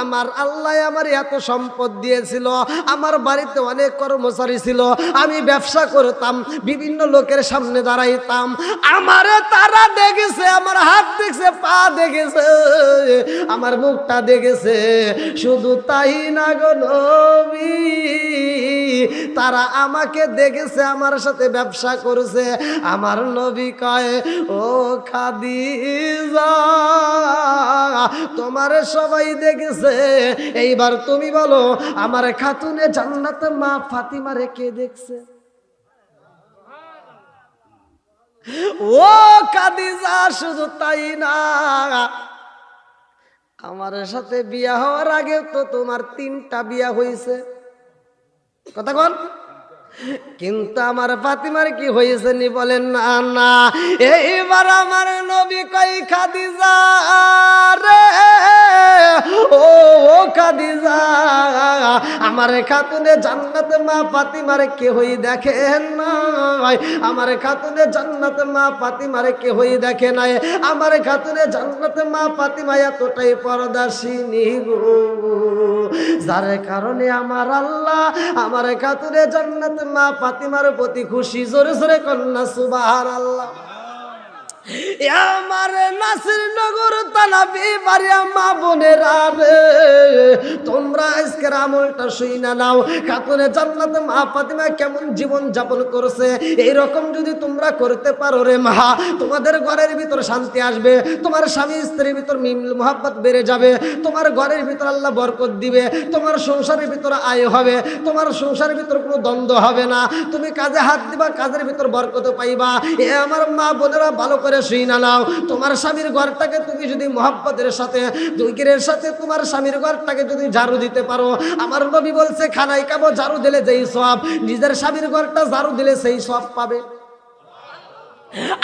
আমার আল্লাহ আমার এত সম্পদ দিয়েছিল, আমার বাড়িতে অনেক কর্মচারী ছিল, আমি ব্যবসা করতাম, বিভিন্ন লোকের সামনে দাঁড়াইতাম, আমারে তারা দেখেছে, আমার হাত দেখছে, পা দেখেছে, আমার মুখটা দেখেছে। শুধু তাই না গো নবী, তারা আমাকে দেখেছে, আমার সাথে ব্যবসা করছে। আমার নবী কয়, ও খাদিজা, তোমার সবাই দেখেছে, এইবার তুমি বলো, আমার খাতুনে জান্নাত মা ফাতিমারে কে দেখছে? ও খাদিজা, শুধু তাই না, আমার সাথে বিয়া হওয়ার আগে তো তোমার 3টা বিয়া হয়েছে। কথা বল। কিন্তু আমার ফাতিমার কি হয়েছে নি বলেন? না না। এইবার আমার নবী কই, খাদিজা রে, ও খাদিজা, আমার খাতুনে জান্নাতে মা ফাতিমারে কেহই দেখেন নাই, আমার খাতুনে জান্নাতে মা ফাতিমারে কেহই দেখে নাই, আমার খাতুনে জান্নাতে মা ফাতিমা এতটাই পর্দাশীনী গো, যার কারণে আমার আল্লাহ আমার খাতুনে জান্নাত মা ফাতিমার প্রতি খুশি। জোরে জোরে কন্যা সুবহানাল্লাহ। আমার নাসিরনগর তালাবি বাড়িয়া মা বোনেরা রে, তোমরা আজকের আমলটা শুইনা নাও। খাতুনে জান্নাত মা ফাতিমা কেমন জীবন যাপন করছে, এইরকম যদি তোমরা করতে পারো রে মা, তোমাদের ঘরের ভিতর শান্তি আসবে, তোমার স্বামী স্ত্রীর ভিতর মিল মোহাব্বত বেড়ে যাবে, তোমার ঘরের ভিতর আল্লাহ বরকত দিবে, তোমার সংসারের ভিতর আয় হবে, তোমার সংসারের ভিতর কোনো দ্বন্দ্ব হবে না, তুমি কাজে হাত দিবা, কাজের ভিতর বরকত পাইবা। এ আমার মা বোনেরা ভালো করে শুইনা নাও। তোমার স্বামীর ঘরটাকে তুমি যদি মোহাব্বতের সাথে, দুইকের সাথে তোমার স্বামীর ঘরটাকে যদি ঝাড়ু দিতে পারো, আমার নবী বলছে খানায় কাবো ঝাড়ু দিলে যেই সওয়াব, নিজের স্বামীর ঘরটা ঝাড়ু দিলে সেই সওয়াব পাবে।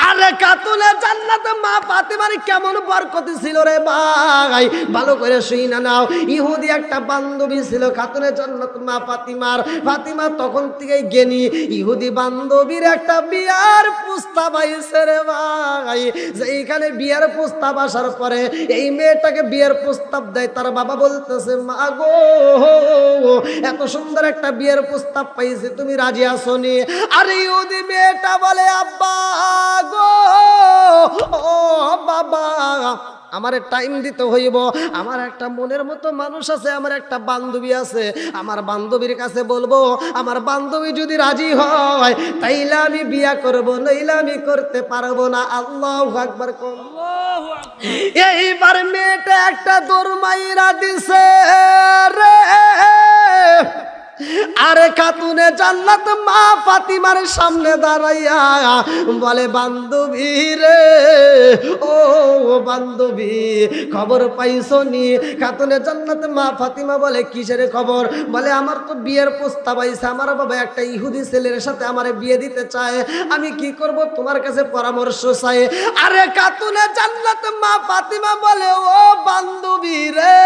আরে খাতুনে জান্নাতে মা ফাতিমার কেমন বরকতি ছিল রে ভাই, ভালো করে শুইনা নাও। ইহুদি একটা বান্ধবী ছিল খাতুনে জান্নাত মা ফাতিমার। ফাতিমা তখন থেকেই জ্ঞানী। ইহুদি বান্ধবীর একটা বিয়ার প্রস্তাব আইছে রে ভাই, যে এইখানে বিয়ার প্রস্তাব আসার পরে এই মেয়েটাকে বিয়ের প্রস্তাব দেয়, তার বাবা বলতেছে, মা গো, এত সুন্দর একটা বিয়ের প্রস্তাব পাইছে, তুমি রাজি আছো নি? আরে ইহুদি মেয়েটা বলে, আব্বা গো, ও বাবা, আমার টাইম দিতে হইব, আমার একটা মনের মতো মানুষ আছে, আমার একটা বান্ধবী আছে, আমার বান্ধবীর কাছে বলবো, আমার বান্ধবী যদি রাজি হয় তাইলে আমি বিয়া করব, নইলে আমি করতে পারবো না। আল্লাহু আকবার। এইবার মেয়েটা একটা দরমাইরা দিছে রে, আরে খাতুনে জান্নাত মা ফাতিমার সামনে দাঁড়াইয়া বলে, বান্ধবী রে, ও বান্ধবী, খবর পাইছো নি? খাতুনে জান্নাত মা ফাতিমা বলে, কিসের খবর? বলে, আমার তো বিয়ের প্রস্তাব আইছে, আমার বাবা একটা ইহুদি ছেলের সাথে আমারে বিয়ে দিতে চায়, আমি কি করব, তোমার কাছে পরামর্শ চাই। আরে খাতুনে জান্নাত মা ফাতিমা বলে, ও বান্ধবী রে,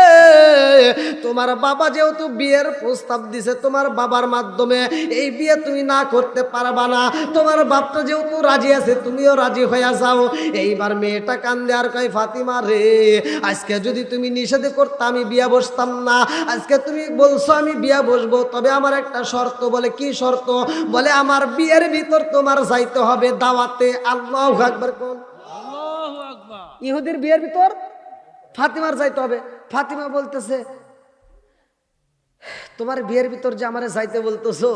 তোমার বাবা যেহেতু বিয়ের প্রস্তাব দিছে, তোমার বাবার মাধ্যমে এই বিয়ে তুমি না করতে পারবা না, তোমার বাপটা যেহেতু রাজি আছে, তুমিও রাজি হইয়া যাও। এইবার মেয়েটা কান্দে আর কয়, ফাতিমা রে, আজকে যদি তুমি নিষেধ করতে আমি বিয়া বসতাম না, আজকে তুমি বলছো আমি বিয়া বসবো, তবে আমার একটা শর্ত। বলে, কি শর্ত? বলে, আমার বিয়ের ভিতর তোমার যাইতে হবে দাওয়াতে। আল্লাহু আকবার। কোন আল্লাহু আকবার? ইহুদির বিয়ের ভিতর ফাতিমার যাইতে হবে। ফাতিমা বলতেছে, তোমার বিয়ের ভিতর যে আমারে যাইতে বলতেছো,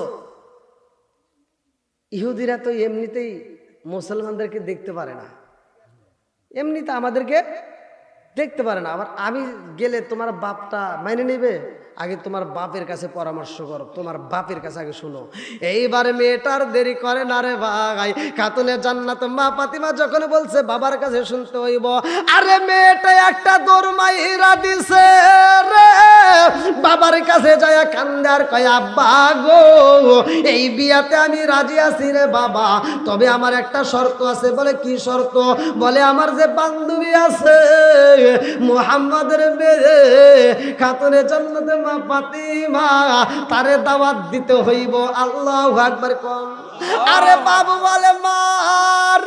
ইহুদিরা তো এমনিতেই মুসলমানদেরকে দেখতে পারে না, এমনিতে আমাদেরকে দেখতে পারে না, আবার আমি গেলে তোমার বাপটা মাইনে নেবে? আগে তোমার বাপের কাছে পরামর্শ করো, তোমার বাপের কাছে আগে শুনো। এইবার মেয়েটার দেরি করে না রে ভাই, খাতুনে জান্নাত মা ফাতিমা যখন বলছে বাবার কাছে শুনতে হইব, আরে মেয়েটা একটা দরমাইরা দিছে রে, বাবার কাছে যায় কান্দে আর কয়, আব্বা গো, এই বিয়াতে আমি রাজি আছি রে বাবা, তবে আমার একটা শর্ত আছে। বলে, কি শর্ত? বলে, আমার যে বান্ধবী আছে মুহাম্মাদের মেয়ে খাতুনে জান্নাতে মা ফাতিমা, তারে দাওয়াত দিতে হইব। আল্লাহু আকবার। কোন আরে বাবু বলে, মা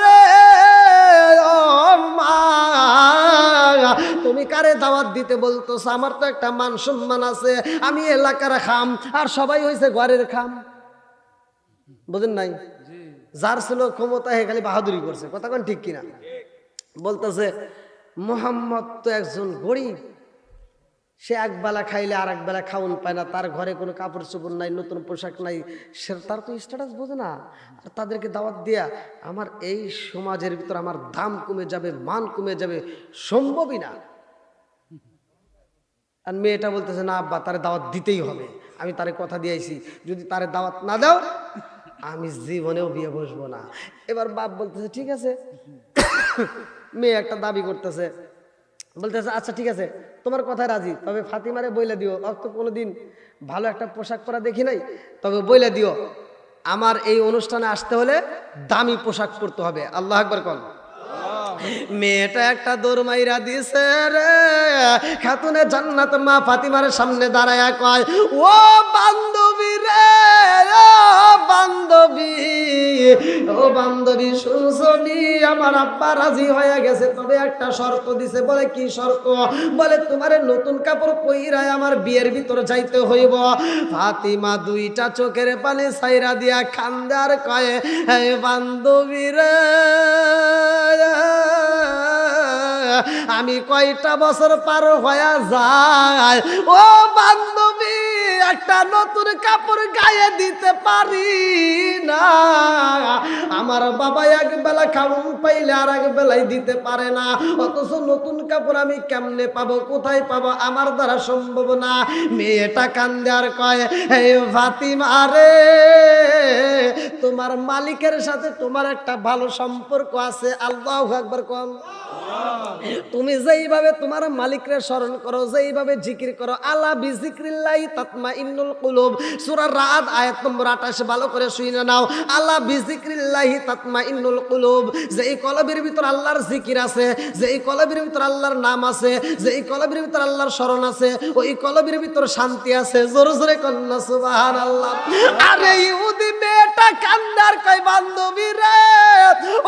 রে, ও মা, তুমি কারে দাওয়াত দিতে বলতেছ? আমার তো একটা মান সম্মান আছে, আমি এলাকার খাম, আর সবাই হয়েছে ঘরের খাম। বুঝেন নাই? যার ছিল ক্ষমতা হে খালি বাহাদুরি করছে। কথা কোন ঠিক কিনা? বলতেছে, মুহাম্মদ তো একজন গরিব, সে একবেলা খাইলে আর একবেলা খাওন পায় না, তার ঘরে কোনো কাপড় চোপড় নাই, নতুন পোশাক নাই, সে তার তো স্ট্যাটাস বোঝে না। আর তাদেরকে দাওয়াত দিয়া আমার এই সমাজের ভিতর আমার দাম কমে যাবে, মান কমে যাবে, সম্ভবই না। আর মেয়েটা বলতেছে, না আব্বা, তারে দাওয়াত দিতেই হবে, আমি তারে কথা দিয়েছি, যদি তারে দাওয়াত না দাও আমি জীবনেও বিয়ে বসবো না। এবার বাপ বলতেছে ঠিক আছে, মেয়ে একটা দাবি করতেছে, বলতেছে আচ্ছা ঠিক আছে তোমার কথায় রাজি, তবে ফাতিমারে বইলে দিও, তো কোনোদিন ভালো একটা পোশাক পরা দেখি নাই, তবে বইলে দিও আমার এই অনুষ্ঠানে আসতে হলে দামি পোশাক পরতে হবে। আল্লাহ আকবার কোন। মেয়েটা একটা দৌড় মাইরা দিছে রে, খাতুনে জান্নাত মা ফাতিমার সামনে দাঁড়ায়া কয়, ও বান্ধবী রে, ও বান্ধবী, ও বান্ধবী শুনছনি আমার আব্বা রাজি হয়ে গেছে, তবে একটা শর্ত দিছে। বলে কি শর্ত? বলে তোমারে নতুন কাপড় পইরায় আমার বিয়ের ভিতরে যাইতে হইব। ফাতিমা দুইটা চোখের পানি ছাইরা দিয়া কান্দে আর কয়, হে বান্ধবী রে, আমি কয়টা বছর পার হয়ে যায় ও বান্ধবী, একটা নতুন কাপড় গায়ে দিতে পারি না। আমার বাবা এক বেলা খাউন পাইলে আর এক বেলায় দিতে পারে না, অথচ নতুন কাপড় আমি কেমনে পাবো, কোথায় পাবো, আমার দ্বারা সম্ভব না। মেয়েটা কান্দে আর কয়, হে ফাতিমা রে, তোমার মালিকের সাথে তোমার একটা ভালো সম্পর্ক আছে। আল্লাহু আকবার কোন। তুমি যেইভাবে তোমার মালিকরে স্মরণ করো, যেইভাবে জিকির করো, আলা বিজিক্রিল্লাহি তাতমাইন্নুল কুলুব, সূরা রাদ আয়াত নম্বর 28 ভালো করে শুনে নাও। আলা বিজিক্রিল্লাহি তাতমাইন্নুল কুলুব, যেই কলবের ভিতর আল্লাহর জিকির আছে, যেই কলবের ভিতর আল্লাহর নাম আছে, যেই কলবের ভিতর আল্লাহর স্মরণ আছে, ওই কলবের ভিতর শান্তি আছে। জোরে জোরে কন্না সুবহানাল্লাহ। আরে ইহুদি মেয়েটা কান্দার কয়, বান্ধবী রে,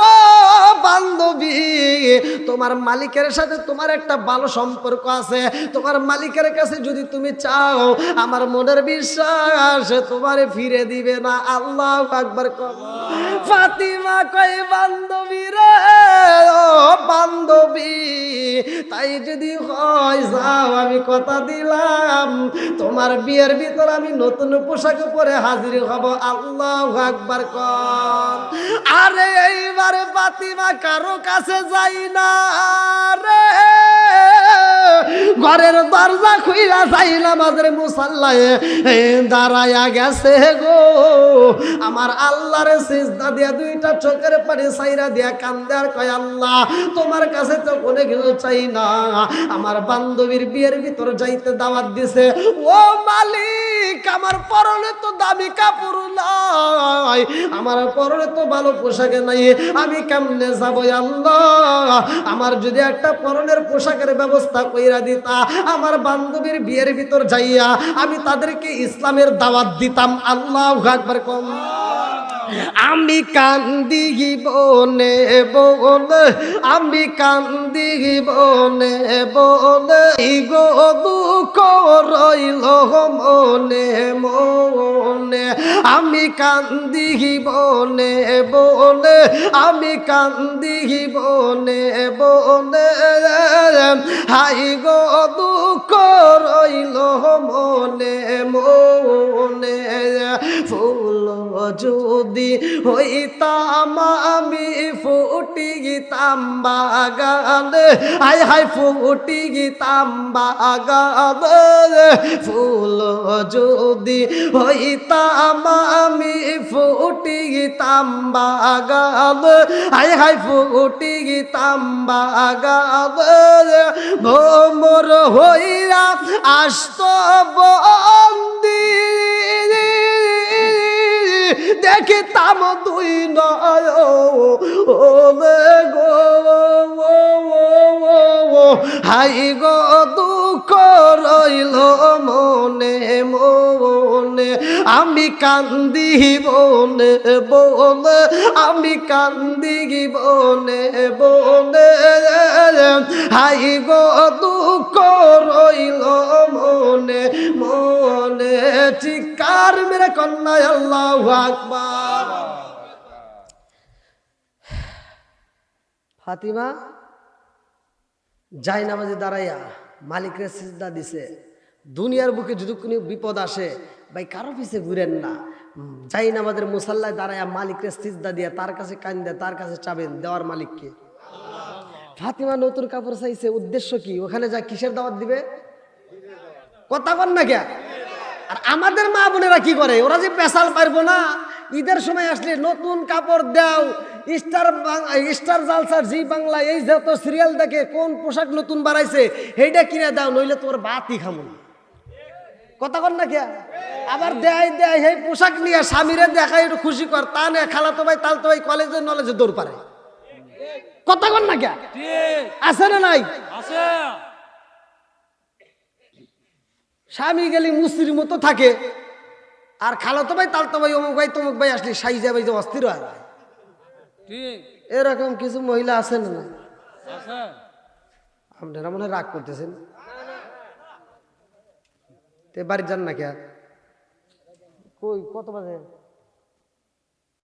ও বান্ধবী, তোমার মালিকের সাথে তোমার একটা ভালো সম্পর্ক আছে, তোমার মালিকের কাছে যদি তুমি চাও, আমার মনের বিশ্বাস তোমারে ফিরে দিবে না। আল্লাহু আকবার। ফাতিমা কয়, বান্ধবী রে, ও বান্ধবী, তাই যদি হয় যাও, আমি কথা দিলাম তোমার বিয়ের ভিতর আমি নতুন পোশাক পরে হাজির হব। আল্লাহু আকবার কর। আরে এইবারে ফাতিমা কারো কাছে যাই না রে, ঘরের দরজা খুইলা যাইলাম, আমাদের মুসাল্লায় দাঁড়ায়া গেছে গো। আমার আল্লাহর সিজদা দিয়া দুইটা চোখের পানি ছাইরা দিয়া কান্দে আর কয়, আল্লাহ তোমার কাছে তো কোনো কিছু চাই না, আমার বান্ধবীর বিয়ের ভিতর যাইতে দাওয়াত দিছে। ও মালিক, আমার পরনে তো দামি কাপড় নাই, আমার পরনে তো ভালো পোশাকে নাই, আমি কেমনে যাবো আল্লাহ? আমার যদি একটা পরনের পোশাকের ব্যবস্থা কইরা দিতা, আমার বান্ধবীর বিয়ের ভিতর যাইয়া আমি তাদেরকে ইসলামের দাওয়াত দিতাম। আল্লাহু আকবার কোন। আমি কান্দি বনে বনে, আমি কান্দি বনে বনে, গো দুঃখ রইল মনে মনে। আমি কান্দি বনে বনে, আমি কান্দি বনে বনে, হাই গো দুঃখ রইল মনে মনে। ফুল যদি হইতাম আমি ফুটি গিতাম বাগানে, হাই হাই ফুটি গিতাম বাগানে। ফুল যদি হইতাম আমি ফুটি গিতাম বাগানে, হাই হাই ফুটি গিতাম বাগানে। ভোমর হইয়া আসত বন্দি, দেখিতাম দুই নয়নে গো, হাই গো দুঃখ রইল মনে মনে। আমি কান্দি বনে বনে, আমি কান্দি বনে বনে, হাই গো দুঃখ রইল মনে মনে। চিৎকার মেরে কন্যা আল্লাহু আকবার। ফাতিমা যাই নামাজে দাঁড়াইয়া মালিকের সিজদা দিছে। দুনিয়ার বুকে যদি কোনো বিপদ আসে ভাই কারো পিছে ঘুরেন না, যাই নামাজের মুসাল্লায় দাঁড়াইয়া মালিকের সিজদা দিয়া তার কাছে কান্দে, তার কাছে চাবেন, দেওয়ার মালিককে। ফাতিমা নতুন কাপড় চাইছে, উদ্দেশ্য কি? ওখানে যা কিসের দাওয়াত দিবে? কথা বল না কে? আর আমাদের মা বোনেরা কি করে, ওরা যে পেশাল পারবো না, ঈদের সময় আসলে নতুন কাপড় দাও, স্টার জালসার জি বাংলা এই যত সিরিয়াল দেখে কোন পোশাক নতুন বাড়াইছে সেইটা কিনে দাও, নইলে তোর বাতই খামো না। কথা কর না কে? আবার দেয় দেয় সেই পোশাক নিয়ে স্বামীরে দেখায় একটু খুশি কর, তা নিয়ে খালাতো ভাই তালতো ভাই কলেজে নলেজে দৌড় পারে। কথা কর না কে? আছে না নাই? স্বামী গেলে মুসির মতো থাকে, আর খালাতো ভাই তালতো ভাই অমুক ভাই তমুক ভাই আসলে সাইজা ভাই যে অস্থির হয়। এরকম কিছু মহিলা আছেন না? আপনারা মনে হয় রাগ করতেছেন, তে বাড়ি যান না কে? কই কত বাজে?